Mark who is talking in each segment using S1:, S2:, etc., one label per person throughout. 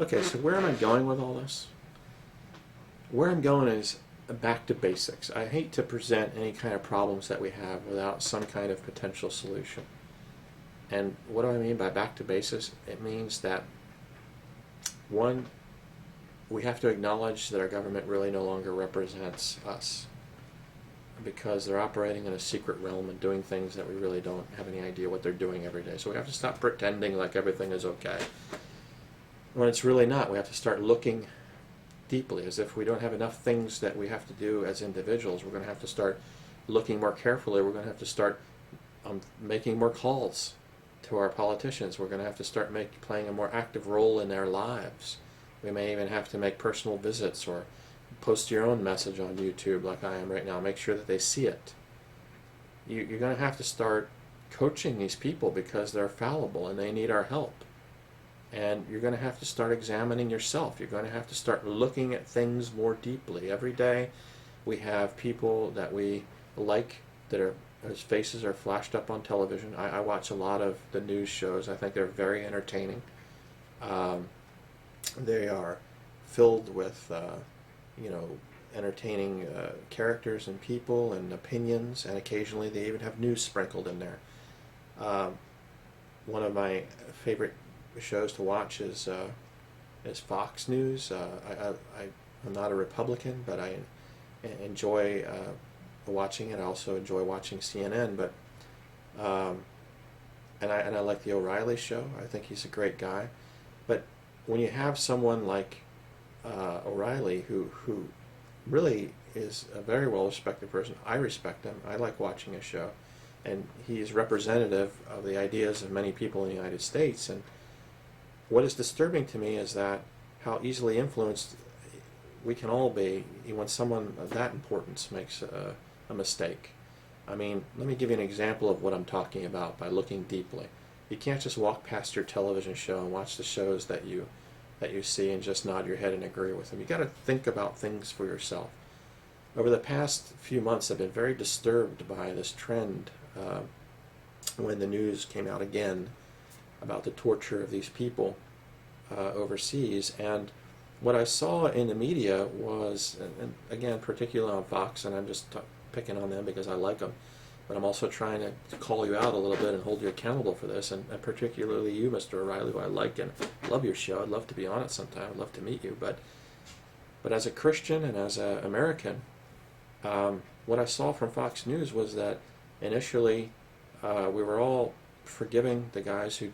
S1: Okay, so where am I going with all this? Where I'm going is back to basics. I hate to present any kind of problems that we have without some kind of potential solution. And what do I mean by back to basics? It means that, one, we have to acknowledge that our government really no longer represents us, because they're operating in a secret realm and doing things that we really don't have any idea what they're doing every day. So we have to stop pretending like everything is okay when it's really not. We have to start looking deeply, as if we don't have enough things that we have to do as individuals. We're going to have to start looking more carefully. We're going to have to start making more calls to our politicians. We're going to have to start playing a more active role in their lives. We may even have to make personal visits or post your own message on YouTube like I am right now. Make sure that they see it. You're going to have to start coaching these people because they're fallible and they need our help. And you're going to have to start examining yourself. You're going to have to start looking at things more deeply. Every day we have people that we like whose faces are flashed up on television. I watch a lot of the news shows. I think they're very entertaining. They are filled with entertaining characters and people and opinions, and occasionally they even have news sprinkled in there. One of my favorite shows to watch is Fox News. I'm not a Republican, but I enjoy watching it. I also enjoy watching CNN, but and I like the O'Reilly show. I think he's a great guy. But when you have someone like O'Reilly, who really is a very well-respected person, I respect him. I like watching his show, and he is representative of the ideas of many people in the United States. And what is disturbing to me is that how easily influenced we can all be when someone of that importance makes a mistake. I mean, let me give you an example of what I'm talking about by looking deeply. You can't just walk past your television show and watch the shows that you see and just nod your head and agree with them. You got to think about things for yourself. Over the past few months, I've been very disturbed by this trend when the news came out again about the torture of these people overseas. And what I saw in the media was, and again, particularly on Fox, and I'm just picking on them because I like them, but I'm also trying to call you out a little bit and hold you accountable for this, and particularly you, Mr. O'Reilly, who I like and love your show. I'd love to be on it sometime. I'd love to meet you. But as a Christian and as an American, what I saw from Fox News was that initially we were all forgiving the guys who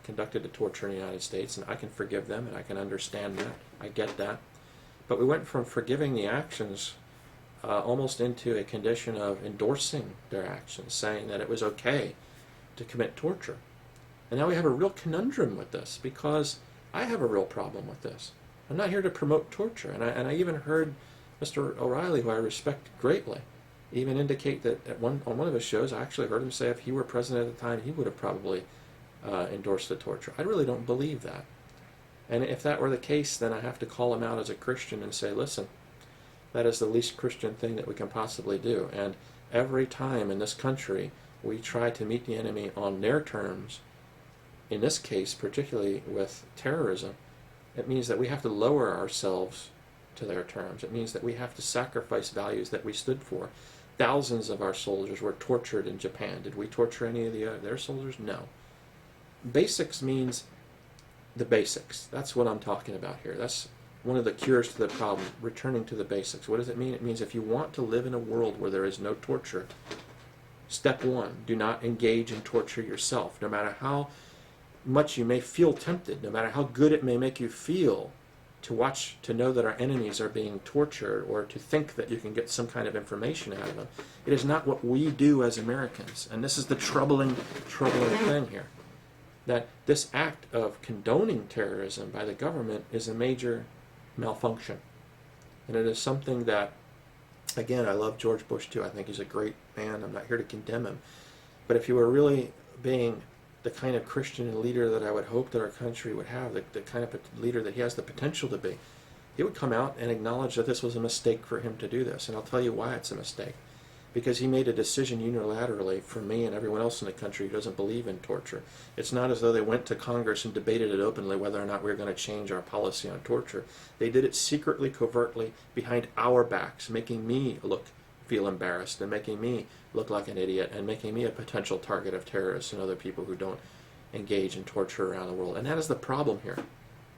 S1: conducted the torture in the United States, and I can forgive them and I can understand that. I get that. But we went from forgiving the actions almost into a condition of endorsing their actions, saying that it was okay to commit torture. And now we have a real conundrum with this, because I have a real problem with this. I'm not here to promote torture, and I even heard Mr. O'Reilly, who I respect greatly, even indicate that on one of his shows, I actually heard him say if he were president at the time, he would have probably endorsed the torture. I really don't believe that. And if that were the case, then I have to call him out as a Christian and say, listen, that is the least Christian thing that we can possibly do. And every time in this country we try to meet the enemy on their terms, in this case particularly with terrorism, it means that we have to lower ourselves to their terms. It means that we have to sacrifice values that we stood for. Thousands of our soldiers were tortured in Japan. Did we torture any of their soldiers? No. Basics means the basics. That's what I'm talking about here. That's one of the cures to the problem, returning to the basics. What does it mean? It means if you want to live in a world where there is no torture, step one, do not engage in torture yourself. No matter how much you may feel tempted, no matter how good it may make you feel to know that our enemies are being tortured, or to think that you can get some kind of information out of them, it is not what we do as Americans. And this is the troubling thing here, that this act of condoning terrorism by the government is a major malfunction. And it is something that, again, I love George Bush too. I think he's a great man. I'm not here to condemn him. But if he were really being the kind of Christian leader that I would hope that our country would have, the kind of leader that he has the potential to be, he would come out and acknowledge that this was a mistake for him to do this. And I'll tell you why it's a mistake. because he made a decision unilaterally for me and everyone else in the country who doesn't believe in torture. It's not as though they went to Congress and debated it openly whether or not we were going to change our policy on torture. They did it secretly, covertly, behind our backs, making me feel embarrassed and making me look like an idiot and making me a potential target of terrorists and other people who don't engage in torture around the world. And that is the problem here,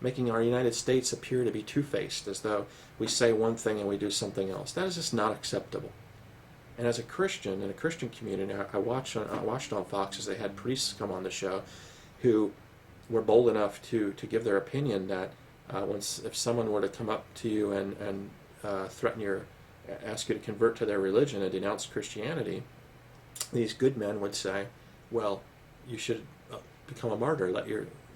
S1: making our United States appear to be two-faced, as though we say one thing and we do something else. That is just not acceptable. And as a Christian, in a Christian community, I watched on Fox as they had priests come on the show who were bold enough to give their opinion that if someone were to come up to you and threaten ask you to convert to their religion and denounce Christianity, these good men would say, well, you should become a martyr,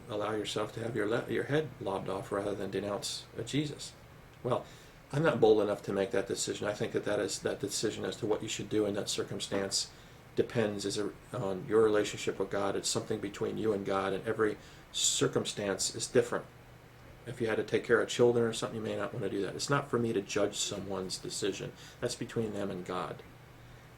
S1: allow yourself to have your head lobbed off rather than denounce Jesus. Well, I'm not bold enough to make that decision. I think that decision as to what you should do in that circumstance depends on your relationship with God. It's something between you and God, and every circumstance is different. If you had to take care of children or something, you may not want to do that. It's not for me to judge someone's decision. That's between them and God.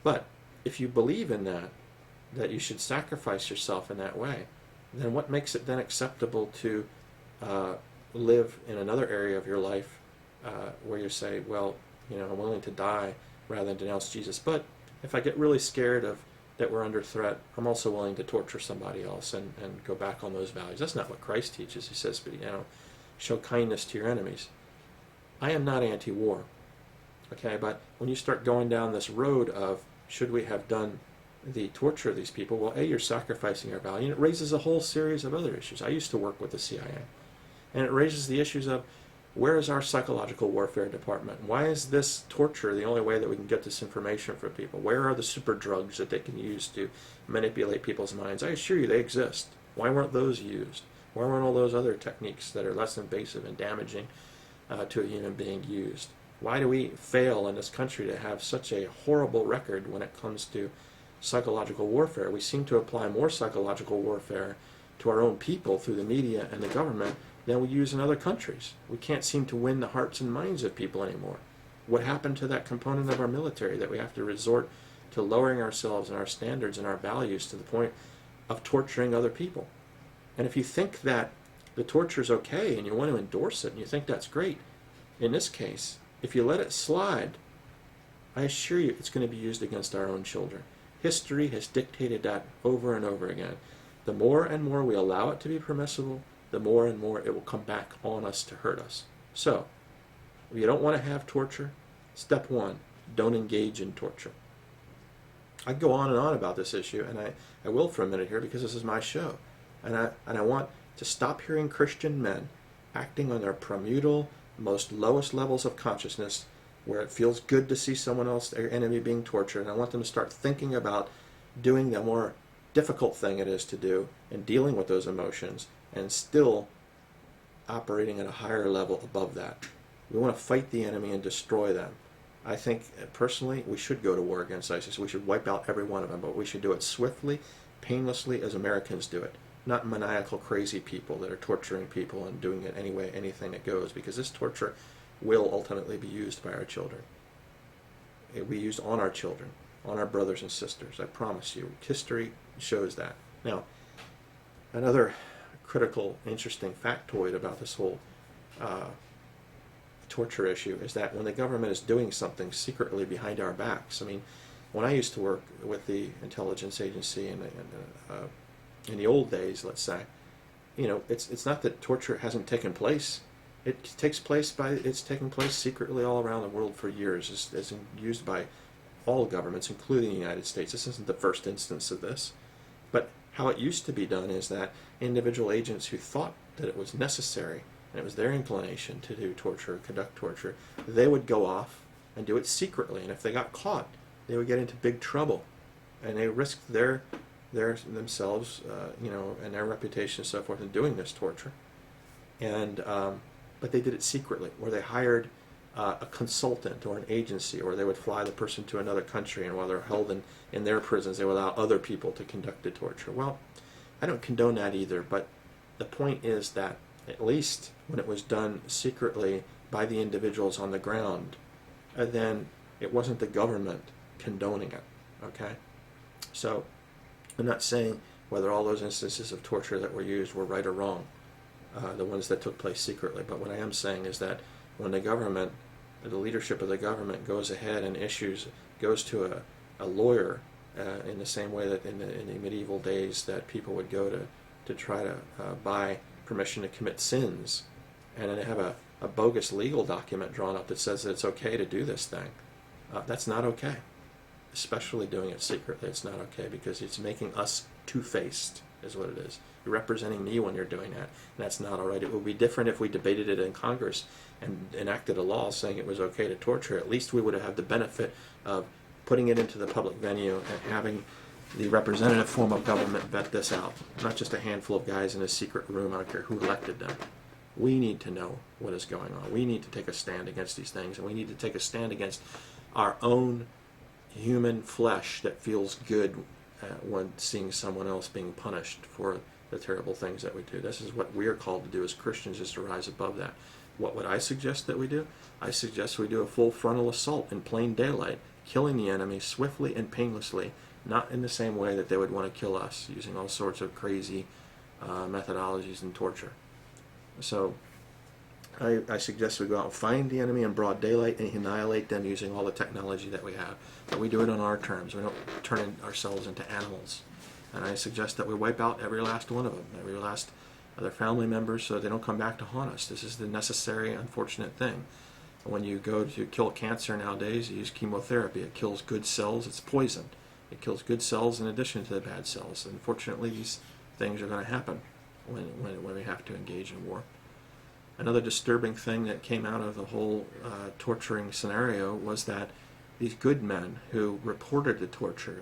S1: But if you believe in that you should sacrifice yourself in that way, then what makes it then acceptable to live in another area of your life where you say, well, I'm willing to die rather than denounce Jesus. But if I get really scared that we're under threat, I'm also willing to torture somebody else and go back on those values. That's not what Christ teaches. He says, show kindness to your enemies. I am not anti-war, okay? But when you start going down this road of should we have done the torture of these people, well, you're sacrificing our value, and it raises a whole series of other issues. I used to work with the CIA, and it raises the issues of where is our psychological warfare department? Why is this torture the only way that we can get this information from people? Where are the super drugs that they can use to manipulate people's minds? I assure you they exist. Why weren't those used? Why weren't all those other techniques that are less invasive and damaging to a human being used? Why do we fail in this country to have such a horrible record when it comes to psychological warfare? We seem to apply more psychological warfare to our own people through the media and the government than we use in other countries. We can't seem to win the hearts and minds of people anymore. What happened to that component of our military that we have to resort to lowering ourselves and our standards and our values to the point of torturing other people? And if you think that the torture is okay and you want to endorse it and you think that's great, in this case, if you let it slide, I assure you it's going to be used against our own children. History has dictated that over and over again. The more and more we allow it to be permissible, the more and more it will come back on us to hurt us. So, if you don't want to have torture, step one, don't engage in torture. I can go on and on about this issue, and I will for a minute here because this is my show. And I want to stop hearing Christian men acting on their primordial, most lowest levels of consciousness, where it feels good to see someone else, their enemy, being tortured. And I want them to start thinking about doing the more difficult thing it is to do and dealing with those emotions and still operating at a higher level above that. We want to fight the enemy and destroy them. I think, personally, we should go to war against ISIS. We should wipe out every one of them, but we should do it swiftly, painlessly, as Americans do it. Not maniacal, crazy people that are torturing people and doing it anyway, anything that goes, because this torture will ultimately be used by our children. It will be used on our children, on our brothers and sisters. I promise you. History shows that. Now, another critical, interesting factoid about this whole torture issue is that when the government is doing something secretly behind our backs, I mean, when I used to work with the intelligence agency in the old days, let's say, it's not that torture hasn't taken place. It's taken place secretly all around the world for years. It's used by all governments, including the United States. This isn't the first instance of this. But how it used to be done is that individual agents who thought that it was necessary and it was their inclination to do torture, conduct torture, they would go off and do it secretly. And if they got caught, they would get into big trouble, and they risked themselves, and their reputation and so forth in doing this torture. And but they did it secretly, or they hired a consultant or an agency, or they would fly the person to another country, and while they're held in their prisons, they would allow other people to conduct the torture. Well, I don't condone that either, but the point is that at least when it was done secretly by the individuals on the ground, then it wasn't the government condoning it. Okay? So I'm not saying whether all those instances of torture that were used were right or wrong, the ones that took place secretly. But what I am saying is that when the government, the leadership of the government goes ahead and goes to a lawyer in the same way that in the medieval days that people would go to try to buy permission to commit sins, and then they have a bogus legal document drawn up that says that it's okay to do this thing. That's not okay. Especially doing it secretly, it's not okay, because it's making us two-faced, is what it is. You're representing me when you're doing that, and that's not all right. It would be different if we debated it in Congress and enacted a law saying it was okay to torture. At least we would have had the benefit of putting it into the public venue and having the representative form of government vet this out, not just a handful of guys in a secret room. I don't care who elected them. We need to know what is going on. We need to take a stand against these things, and we need to take a stand against our own human flesh that feels good when seeing someone else being punished for the terrible things that we do. This is what we are called to do as Christians, is to rise above that. What would I suggest that we do? I suggest we do a full frontal assault in plain daylight, killing the enemy swiftly and painlessly, not in the same way that they would want to kill us, using all sorts of crazy methodologies and torture. So I suggest we go out and find the enemy in broad daylight and annihilate them using all the technology that we have. But we do it on our terms. We don't turn ourselves into animals. And I suggest that we wipe out every last one of them, every last of their family members, so they don't come back to haunt us. This is the necessary, unfortunate thing. When you go to kill cancer nowadays, you use chemotherapy. It kills good cells. It's poison. It kills good cells in addition to the bad cells. Unfortunately, these things are going to happen when we have to engage in war. Another disturbing thing that came out of the whole torturing scenario was that these good men who reported the torture,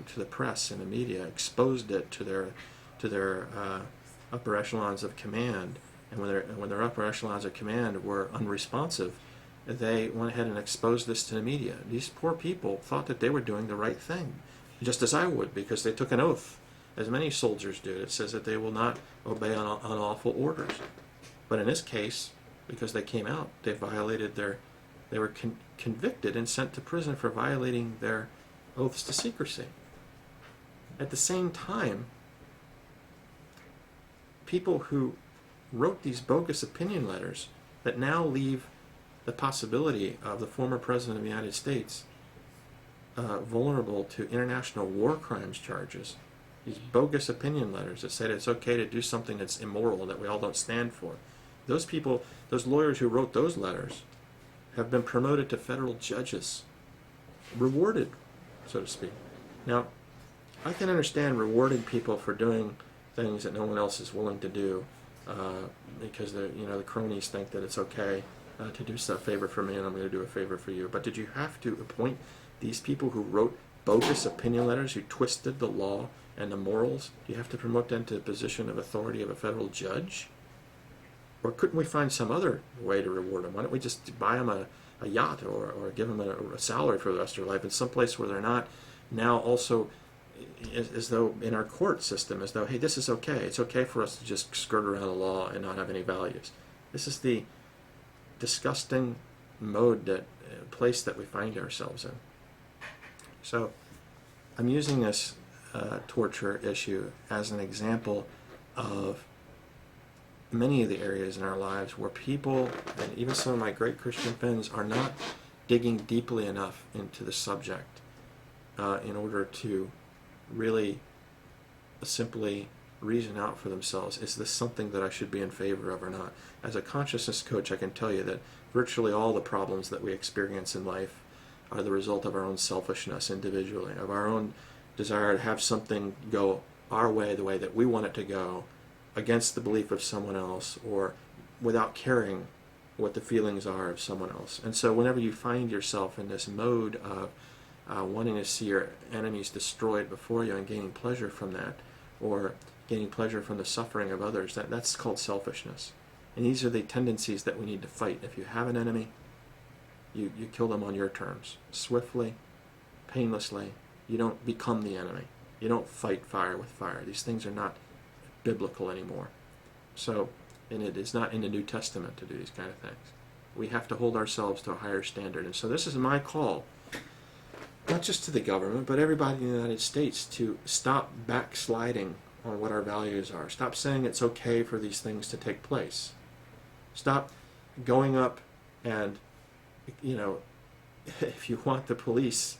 S1: to the press and the media, exposed it to their upper echelons of command, and when their upper echelons of command were unresponsive, they went ahead and exposed this to the media. These poor people thought that they were doing the right thing, just as I would, because they took an oath, as many soldiers do. It says that they will not obey unlawful orders. But in this case, because they came out, they were convicted and sent to prison for violating their oaths to secrecy. At the same time, people who wrote these bogus opinion letters that now leave the possibility of the former President of the United States vulnerable to international war crimes charges, these bogus opinion letters that said it's okay to do something that's immoral, that we all don't stand for. Those people, those lawyers who wrote those letters, have been promoted to federal judges, rewarded, so to speak. Now, I can understand rewarding people for doing things that no one else is willing to do, because the cronies think that it's okay to do a favor for me, and I'm going to do a favor for you. But did you have to appoint these people who wrote bogus opinion letters, who twisted the law and the morals? Do you have to promote them to the position of authority of a federal judge? Or couldn't we find some other way to reward them? Why don't we just buy them a yacht, or give them a salary for the rest of their life in some place where they're not now also, as though in our court system, as though, hey, this is okay. It's okay for us to just skirt around the law and not have any values. This is the disgusting place that we find ourselves in. So I'm using this torture issue as an example of many of the areas in our lives where people, and even some of my great Christian friends, are not digging deeply enough into the subject in order to really simply reason out for themselves, is this something that I should be in favor of or not? As a consciousness coach, I can tell you that virtually all the problems that we experience in life are the result of our own selfishness individually, of our own desire to have something go our way, the way that we want it to go, against the belief of someone else, or without caring what the feelings are of someone else. And so whenever you find yourself in this mode of wanting to see your enemies destroyed before you and gaining pleasure from that, or gaining pleasure from the suffering of others, that's called selfishness. And these are the tendencies that we need to fight. If you have an enemy, you kill them on your terms, swiftly, painlessly. You don't become the enemy. You don't fight fire with fire. These things are not biblical anymore. So, and it is not in the New Testament to do these kind of things. We have to hold ourselves to a higher standard. And so this is my call not just to the government, but everybody in the United States to stop backsliding on what our values are. Stop saying it's okay for these things to take place. Stop going up and, you know, if you want the police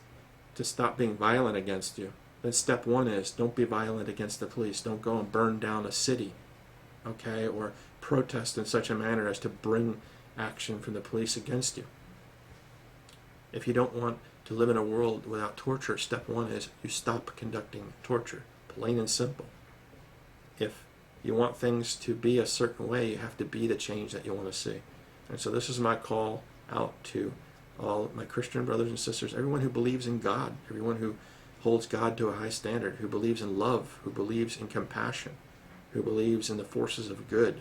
S1: to stop being violent against you, then step one is don't be violent against the police. Don't go and burn down a city, okay, or protest in such a manner as to bring action from the police against you. If you don't want to live in a world without torture, step one is you stop conducting torture, plain and simple. If you want things to be a certain way, you have to be the change that you want to see. And so this is my call out to all my Christian brothers and sisters, everyone who believes in God, everyone who holds God to a high standard, who believes in love, who believes in compassion, who believes in the forces of good.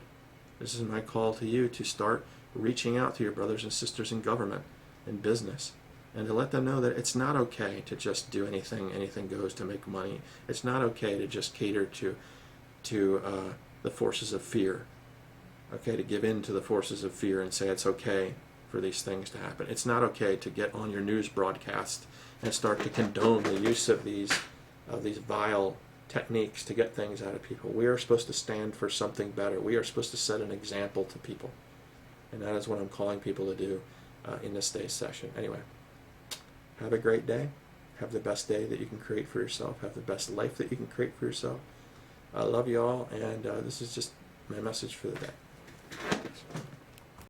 S1: This is my call to you to start reaching out to your brothers and sisters in government and business, and to let them know that it's not okay to just do anything goes to make money. It's not okay to just cater to the forces of fear. Okay, to give in to the forces of fear and say it's okay for these things to happen. It's not okay to get on your news broadcast and start to condone the use of these vile techniques to get things out of people. We are supposed to stand for something better. We are supposed to set an example to people. And that is what I'm calling people to do in this day's session. Anyway, have a great day. Have the best day that you can create for yourself. Have the best life that you can create for yourself. I love you all, and this is just my message for the day.